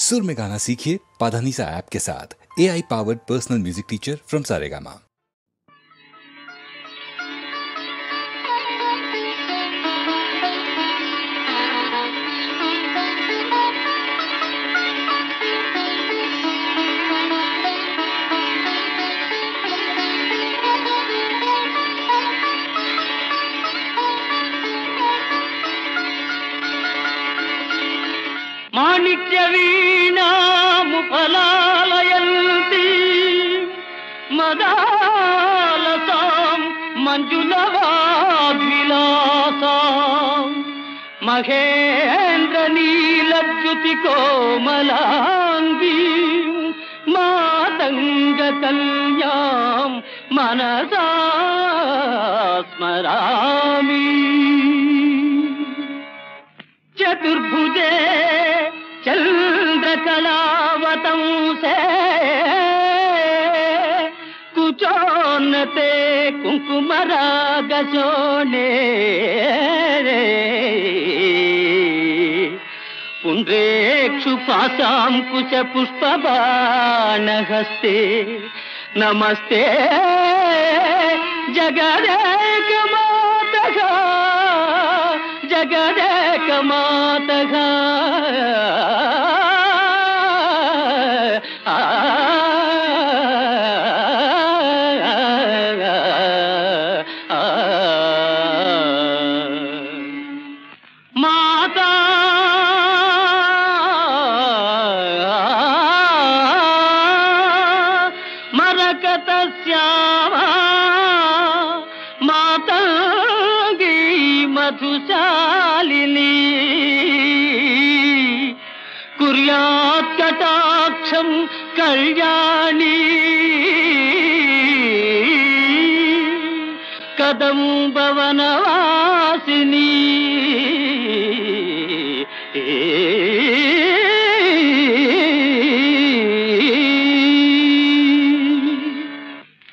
सुर में गाना सीखिए पाधानीसा ऐप के साथ। AI powered personal music teacher from Saregama. మాణిక్య వీణాముఫలాలయంతి మదాలసాం మంజులవాగ్విలాసాం మహేంద్ర నీలద్యుతి కోమలాంగీ మాతంగ కన్యాం మనసా స్మరామి చతుర్భుజే చంద్రకళావతంసే కుచోన్నతే కుంకుమరాగశోణే పుండ్రేక్షు పాశాంకుశ పుష్పబాణహస్తే నమస్తే జగదేకమాతః జగదేకమాతః మాతా మరకతస్యామా మాతంగీ మధుశాలిని కుర్యాత్ కటాక్షం కళ్యాణి కదంబవనవాసిని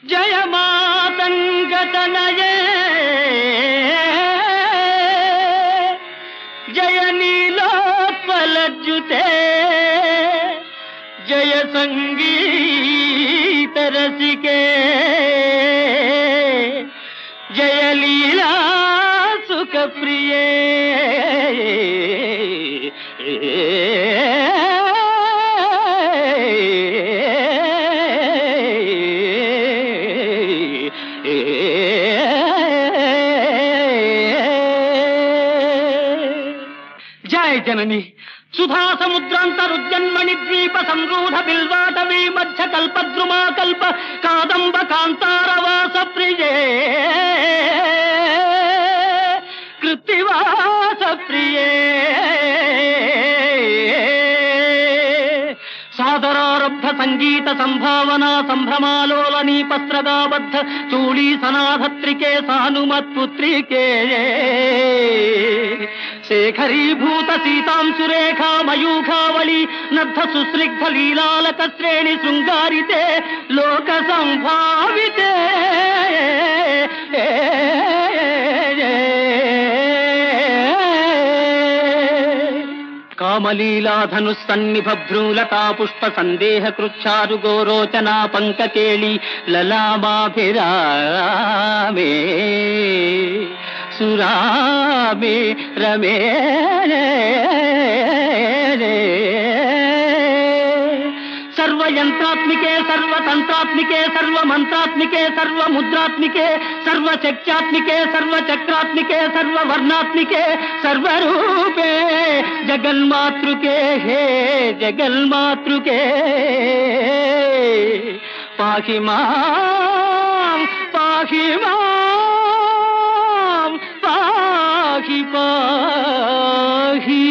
జయ మాతంగతనయే జయ నీలోత్పలజ్జుతే జయ సంగీత రసికే జయ లీలా సుఖ ప్రియే జయ జనని సుధా సముద్రాంతరుజ్జన్మణి ద్వీప సంరూఢ బిల్వాటవీ మధ్య కల్పద్రుమా కల్ప కాదంబ కాంతారవాస ప్రియే కృత్తివాస ప్రియే సాదరారబ్ధ సంగీత సంభావనా సంభ్రమాలోలనీ పస్త్రగాబద్ధ చూళీ సనాధత్రికే సానుమత్పుత్రికే శేఖరీభూత సీతాంశురేఖా మయూఖావళి నద్ధ సుస్నిగ్ధ లీలాలక శ్రేణి శృంగారితే లోక సంభావితే కామలీలాధనుస్సన్నిభ్రూలతా పుష్ప సందేహ కృచ్ఛారు గోరోచనా పంకకేళి లలామాభిరామే సురామే రమే సర్వయంత్రాత్మికే సర్వతంత్రాత్మికే సర్వమంత్రాత్మికే సర్వముద్రాత్మికే సర్వశక్త్యాత్మికే సర్వచక్రాత్మికే సర్వవర్ణాత్మికే సర్వరూపే జగన్మాతృకే హే జగన్మాతృకే పాహి మాం పాహి మాం పాహి పాహి.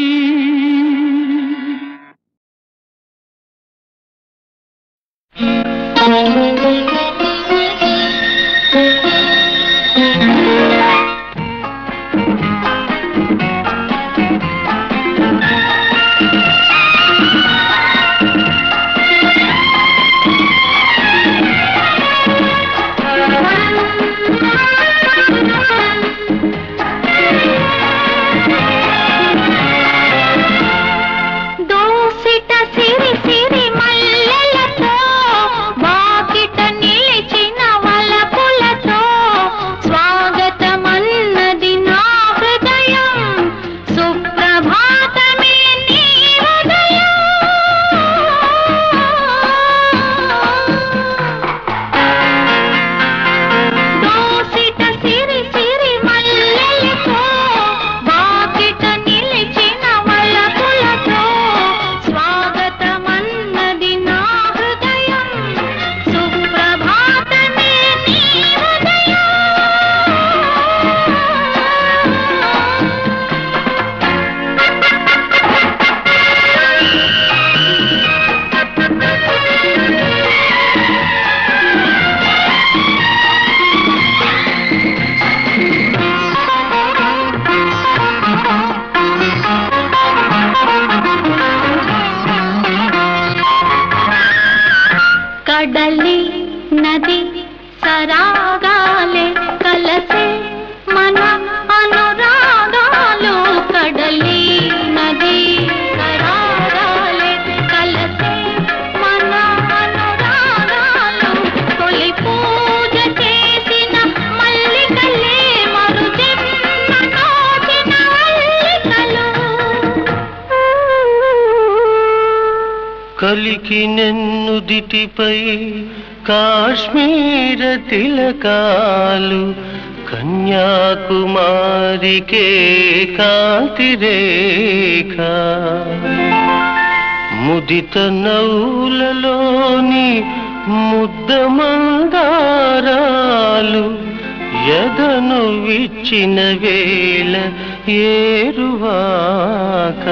కడలి నది సరాగాలే కలసే మన అనురాగాలు కడలి నది సరాగాలే కలసే మన అనురాగాలు తొలి పూజ చేసిన మల్లికలే మరు జన్మ నోచిన మల్లికలు కలికి నెన్నుదిటిపై కాశ్మీర తిలకాలు కన్యాకుమారికే కాంతిరేఖ ముదిత నౌలలోని ముద్ద మందారాలు ఎదను విచ్చిన వేళ ఏరువాక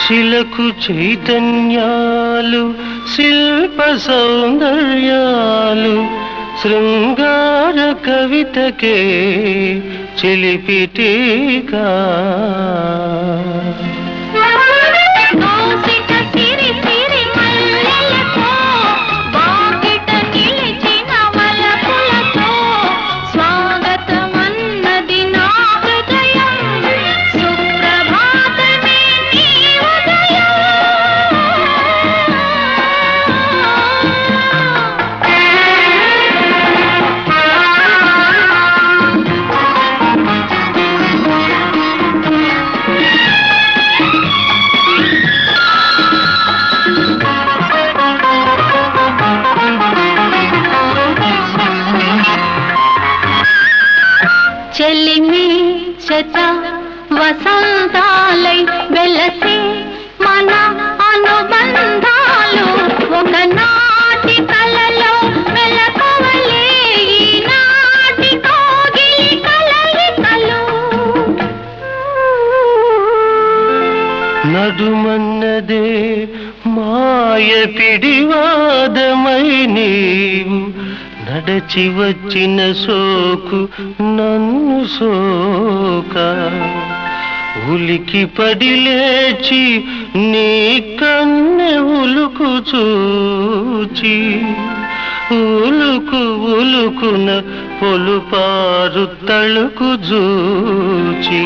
శిలకు చైతన్యాలు శిల్ప సౌందర్యాలు శృంగార కవితకే చిలిపిటీకా చెలిమి శత వసంతాలై వెలసి మన అనుబంధాలు ఒకనాటి కలలో మెలకువలే ఈనాటి కోగిలి కలయికలు నడుమన్నదే మాయ పిడివాదమై నీవు నడచి వచ్చిన సోకు నన్ను సోక ఉలికి పడి లేచి నీ కన్నె ఉలుకు చూచి ఉలుకు ఉలుకున పొలుపారు తళుకు జూచి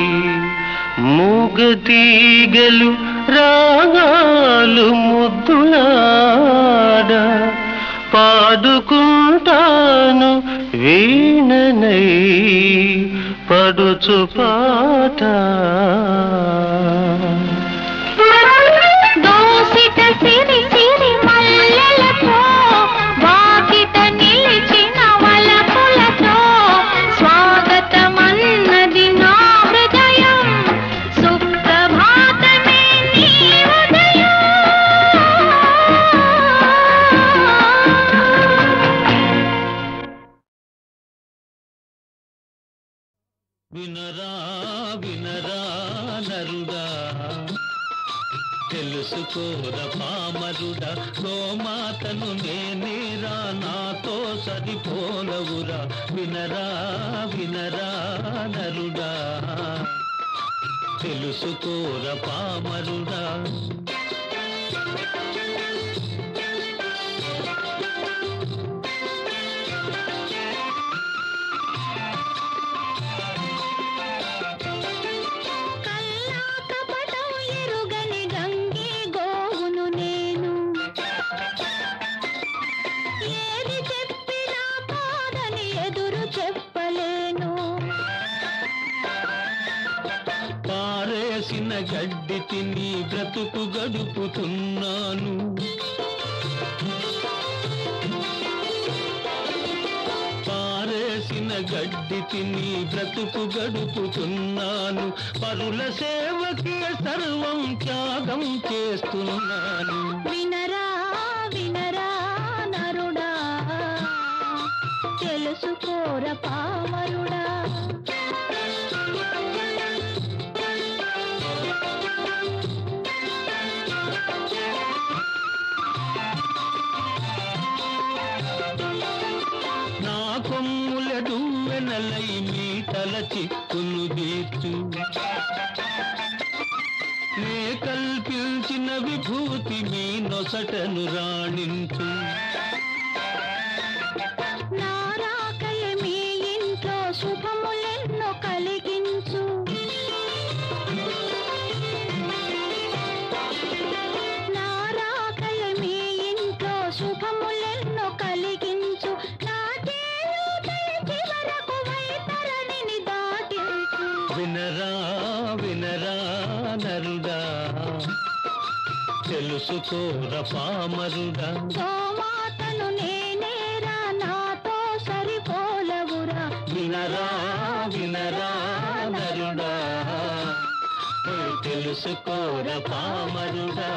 మూగతీగలు రాగాలు ముద్దులాడ పాడుకుంటాను వీణనై పడుచు పాట దోసిట సిరి సిరి మల్లెలతో వాకిట నిలిచిన వలపులతో స్వాగతమన్నది నా హృదయం సుప్రభాతమే నీ ఉదయం వినరా వినరా నరుడా తెలుసుకోర పామరుడా గోమాతను నేనేరా నాతో సరిపోలవురా వినరా వినరా నరుడా తెలుసుకోర పామరుడా పారేసిన గడ్డి తిని బ్రతుకు గడుపుతున్నాను పారేసిన గడ్డి తిని బ్రతుకు గడుపుతున్నాను పరుల సేవకి సర్వం త్యాగం చేస్తున్నాను వినరా వినరా నరుడా తెలుసుకోర పామరుడా నా కొమ్ములడు వెనలై మీ తలచి కొనుదీర్చు నే కల్పించినవి విభూతి మీ నొసటను రాణించు. నారాకయ మీ ఇంట్లో శుభములెన్నో కలిగించు. నారాకయ మీ ఇంట్లో శుభములెన్నో కలిగించు. చివరకు వైతరణిని దాటించు. వినరా వినరా నరుడా, తెలుసుకోర పామరుడా. గోమాతను నేనేరా, నాతో సరిపోలవురా. వినరా వినరా నరుడా, తెలుసుకోర పామరుడా.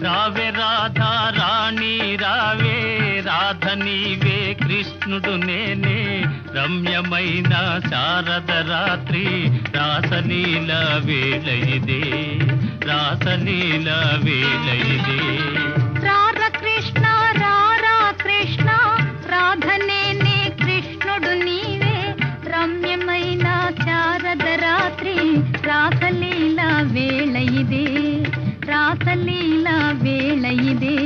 రావే రాధా రాణి రావే, రాధ నీవే కృష్ణుడు నేనే. రమ్యమైన శారద రాత్రి రాసలీల వేళ ఇదే, రాసలీల వేళ ఇదే. రార కృష్ణ రారా కృష్ణ, రాధనేనే కృష్ణుడు నీవే. రమ్యమైన శారద రాత్రి రాసలీల వేళ ఇదే, రాసలీల వేళ ఇదే.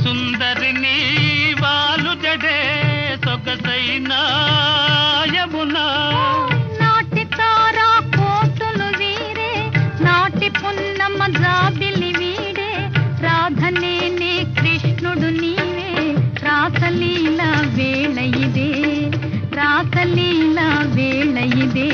సుందరిని వాలు జడే సొగసైనా యమునా. నాటి తారా కోతులు వీరే, నాటి పున్నమ్మ జాబిలి వీడే. రాధనేనే కృష్ణుడు నీవే, రాసలీల వేళ ఇదే, రాసలీల వేళ ఇదే.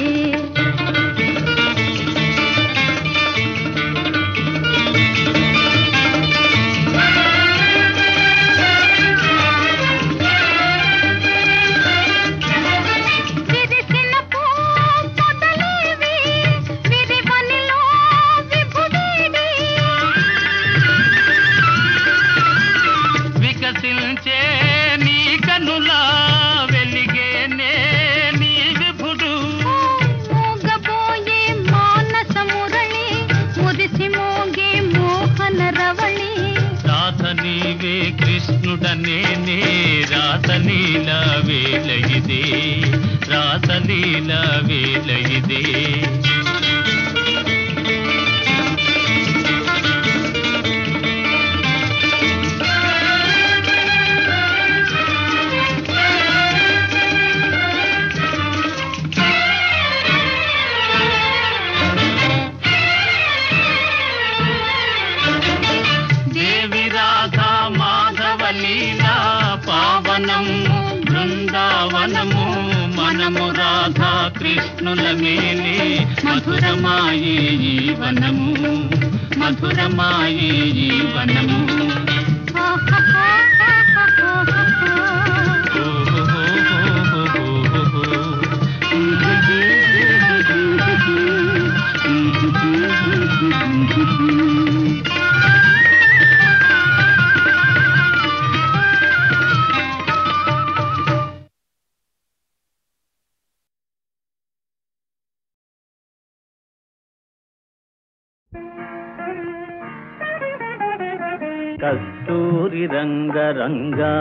వికసించే నీ కనులా వెలిగేనే నీ విభుడు. మోగబోయే మానస మురళి, మురిసి మోగే మోహన రవళి. రాధ నీవే కృష్ణుడనేనే, రాసలీల వేళ ఇదే, రాసలీల వేళ ఇదే. దేవి రాధా మాధవ లీలా పావనము బృందావనము. మనము రాధా కృష్ణుల మేలే, మధురమాయే ఈ వనము, మధురమాయే ఈ వనము. కస్తూరి రంగరంగా,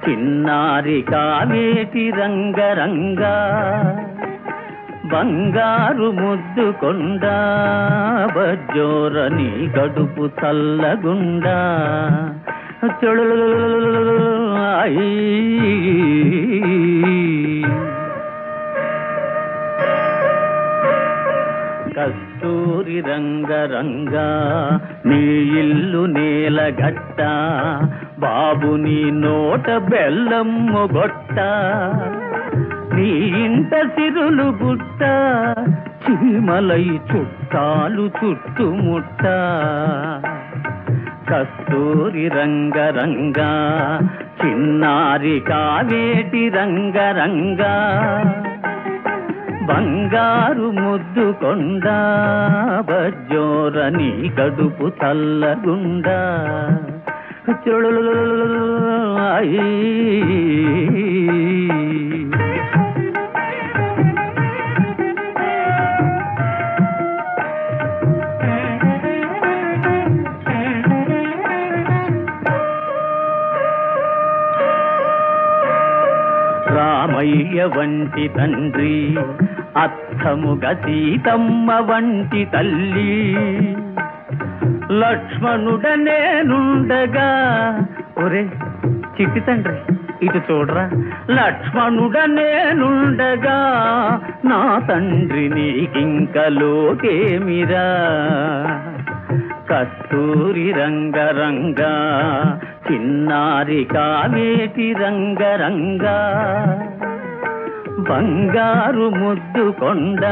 చిన్నారి కావేటి రంగరంగా. బంగారు ముద్దుకొండ, బజ్జోరని గడుపు చల్లగుండా. కస్తూరి కస్తూరి రంగరంగా నీ ఇల్లు నేలగట్ట బాబు నీ నోట బెల్లమ్ము గొట్ట నీ ఇంట సిరులు గుట్ట చీమలై చుట్టాలు చుట్టుముట్ట కస్తూరి రంగరంగా చిన్నారి కావేటి రంగరంగా బంగారు ముద్దు కొండ బజ్జోరని కడుపు చల్లగుండా రామయ్య వంటి తండ్రి అత్తముగా సీతమ్మ వంటి తల్లి లక్ష్మణుడనేనుండగా ఒరే చిట్టి తండ్రి ఇటు చూడరా లక్ష్మణుడనేనుండగా నా తండ్రి నీకింక లోకేమిరా కస్తూరి రంగరంగా చిన్నారి కావేటి రంగరంగా బంగారు ముద్దు కొండ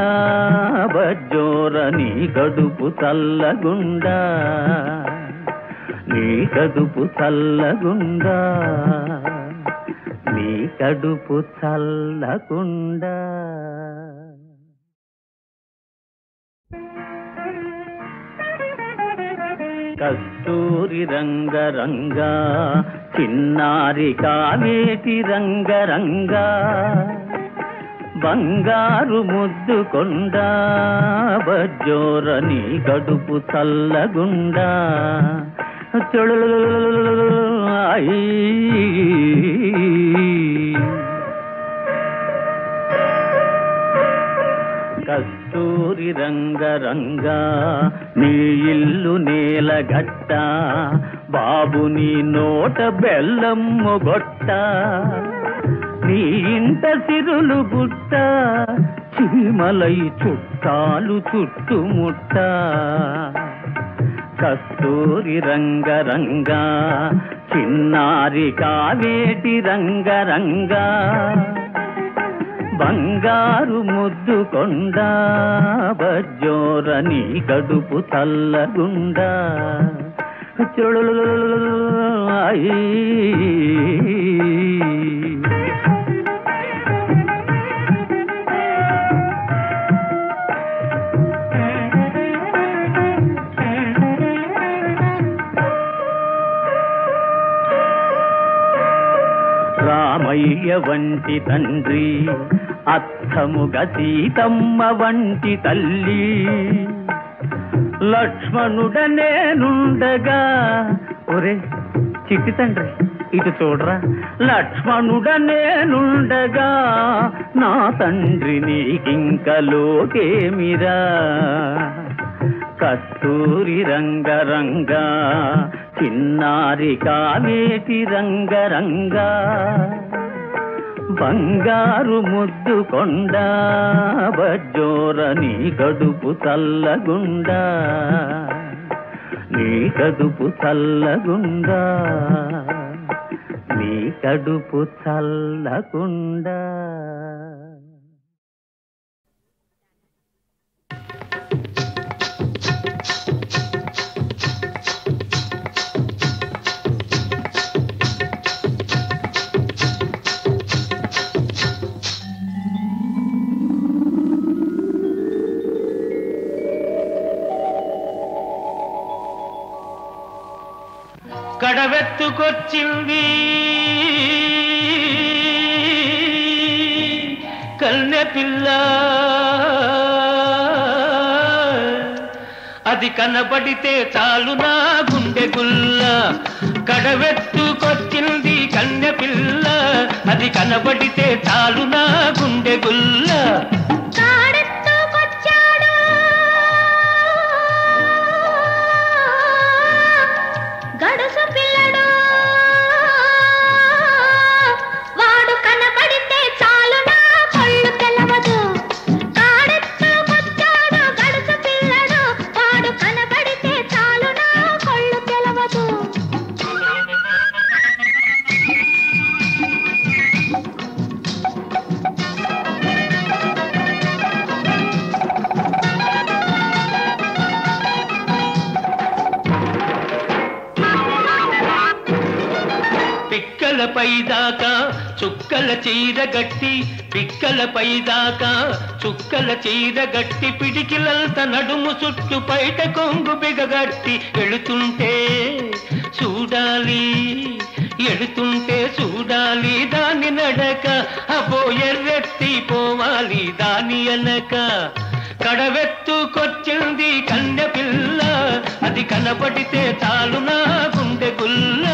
బజ్జోరని కడుపు చల్లగుండా నీ కడుపు చల్లగుండా నీ కడుపు చల్లగుండా కస్తూరి రంగరంగా చిన్నారి కావేటి రంగరంగా బంగారు ముద్దు కొండ బజ్జోరని కడుపు చల్లగుండా కస్తూరి రంగరంగా నీ ఇల్లు నేలగట్ట బాబు నీ నోట బెల్లమ్ము గొట్ట నీ ఇంట సిరులు గుట్ట చీమలై చుట్టాలు చుట్టుముట్ట కస్తూరి రంగరంగా చిన్నారి కావేటి రంగరంగా బంగారు ముద్దు కొండ బజ్జోరని కడుపు చల్లగుండా రామయ్య వంటి తండ్రి అత్తముగా సీతమ్మ వంటి తల్లి లక్ష్మణుడనేనుండగా ఒరే చిట్టి తండ్రి ఇటు చూడరా లక్ష్మణుడనేనుండగా నా తండ్రి నీకింక లోకేమిరా కస్తూరి రంగరంగా చిన్నారి కావేటి రంగరంగా బంగారు ముద్దు కొండ బజ్జోరని కడుపు చల్లగుండా నీ కడుపు చల్లగుండా నీ కడుపు చల్లగుండా కడవెత్తుకొచ్చింది కన్నె పిల్ల అది కనబడితే చాలు నా గుండె గుల్ల కడవెత్తుకొచ్చింది కన్నె పిల్ల అది కనబడితే చాలు నా గుండె గుల్ల పిల్లడు పిక్కలపై దాకా చుక్కల చీర గట్టి పిక్కలపై దాకా చుక్కల చీర గట్టి పిడికిలంత నడుము చుట్టు పైట కొంగు బిగగట్టి ఎడుతుంటే చూడాలి ఎడుతుంటే చూడాలి దాని నడక అబ్బో ఎర్రెత్తి పోవాలి దాని అనక కడవెత్తుకొచ్చింది కన్య పిల్ల అది కనపడితే చాలు నా గుండె గుల్ల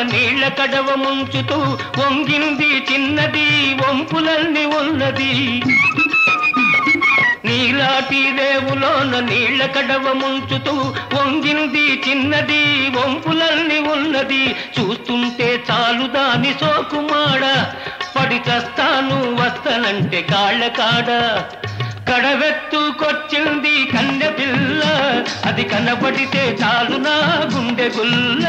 నీళ్ల కడవ ముంచుతూ వంగింది చిన్నది వంపులన్నీ ఉన్నది నీలాటి రేవులోన నీళ్ల కడవ ముంచుతూ వంగింది చిన్నది వంపులన్నీ ఉన్నది చూస్తుంటే చాలు దాని సోకుమాడ పడి చస్తాను వస్తనంటే కాళ్ళ కాడ కడవెత్తుకొచ్చింది కన్నె పిల్ల అది కనబడితే చాలు నా గుండె గుల్ల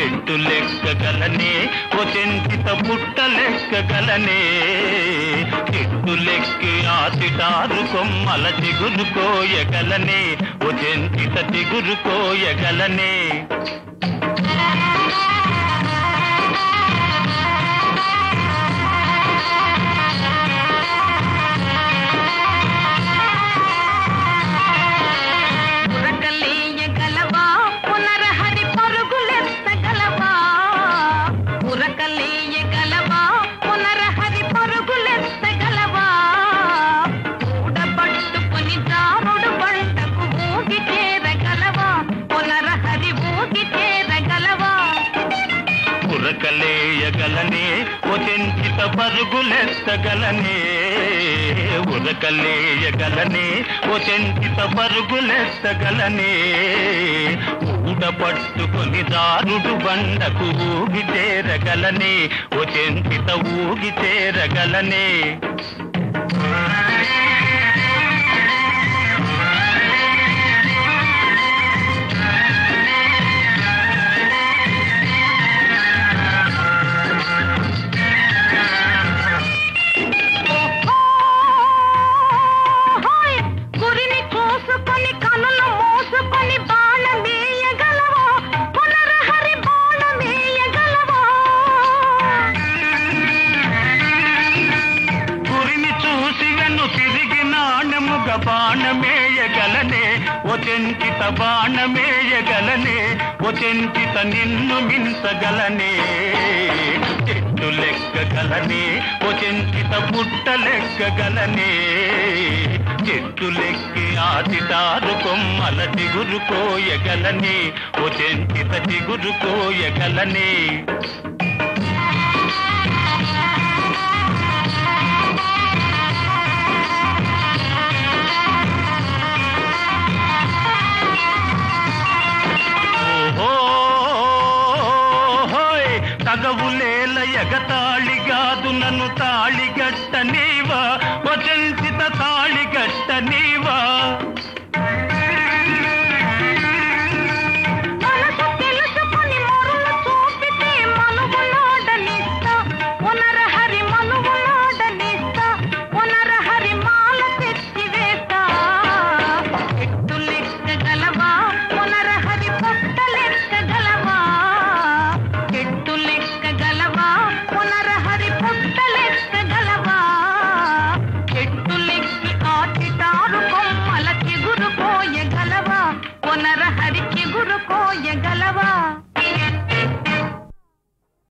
చెట్టు లెక్కగలనే ఓ చెంచిత పుట్ట లెక్కగలనే చెట్టు లెక్కి ఆ సిటారు కొమ్మల చిగురు కోయగలనే ఓ చెంచిత చిగురు కోయగలనే ఉరకలేయగలనే ఓ చెంచిత పరుగులెత్తగలనే ఉరకలేయగలనే ఓ చెంచిత పరుగులెత్తగలనే దూడ పట్టుకొని దారుడు బండకు ఊగి చేరగలనే ఓ చెంచిత ఊగి చేరగలనే బాణమేయగలనే ఓ చెంచిత బాణమేయగలనే ఓ చెంచిత నిన్ను మించగలనే చెట్టు లెక్కగలనే ఓ చెంచిత పుట్ట లెక్కగలనే చెట్టు లెక్కి ఆదితారు కొమ్మల చిగురు కోయగలనే ఓ చెంచిత చిగురు కోయగలనే తగవులేల ఎగతాళిగాదు నన్ను తాళిగట్ట నీవా ఓ చెంచిత తాళిగట్ట నీవా పునరహరికి గురు కోయగలవా